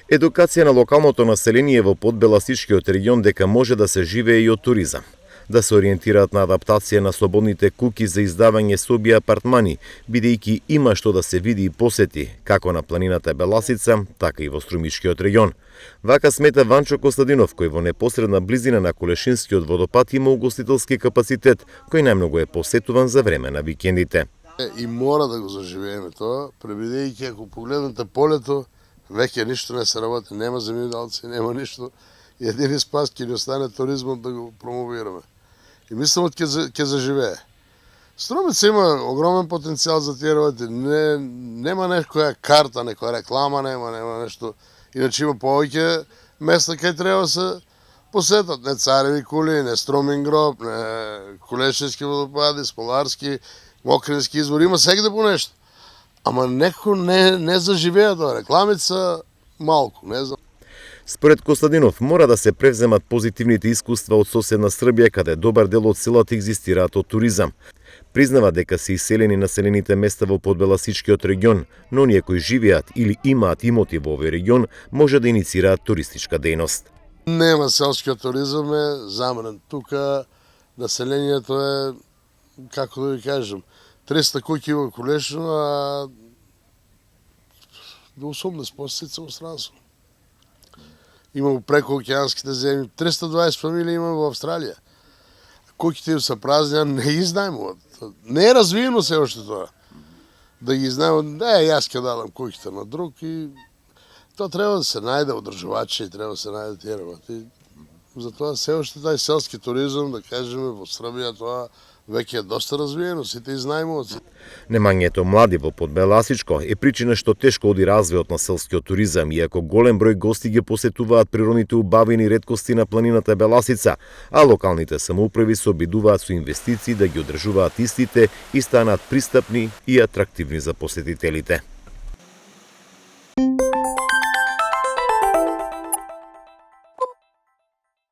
Едукација на локалното население во Подбеласичкиот регион дека може да се живее и од туризам. Да се ориентираат на адаптација на слободните куќи за издавање соби и апартмани, бидејќи има што да се види и посети, како на планината Беласица, така и во Струмичкиот регион. Вака смета Ванчо Костадинов, кој во непосредна близина на Колешинскиот водопад има угостителски капацитет, кој најмногу е посетуван за време на викендите. И мора да го заживееме тоа, пребидејќи ако погледнете полето, веќе ништо не се работи, нема земјоделци, нема ништо. И едини спас ќе ни остане туризмот да го промовираме. И мислам ќе заживее. Струмица има огромен потенцијал за тие работи. Нема некоја карта, некоја реклама, нема нешто. Иначе има повеќе места кај треба се посетат. Не Цареви кули, не Струмин гроб, не Колешински водопади, Споларски, Мокрински извор. Има сегде по нешто. Ама некој не заживеа тоа. Рекламица малку, не знам. Според Костадинов, мора да се превземат позитивните искуства од соседна Србија, каде добар дел од силата екзистираат од туризам. Признава дека се иселени населените места во Подбеласичкиот регион, но оние кои живеат или имаат имоти во овој регион, може да иницираат туристичка дејност. Нема селскиот туризам е замрен. Тука населението е, како да ви кажем, 300 куќи во Колешино, а до 80% се во странство. Има преку океанските земји, 320 фамилии има во Австралија. Куќите им се празни, не ги изнајмуват. Не е развиено се ошто тоа. Да ги изнајмуват, јас ќе дадам куќите на друг и тоа треба да се најде одржувачи, треба да се најде тие работи. Затоа се ошто тај селски туризам, да кажеме, во Србија тоа веќе е доста развиено, сите изнајмуват. Немањето млади во Подбеласичко е причина што тешко оди развојот на селскиот туризам, иако голем број гости ги посетуваат природните убавини и реткости на планината Беласица, а локалните самоуправи се обидуваат со инвестиции да ги одржуваат истите и станат пристапни и атрактивни за посетителите.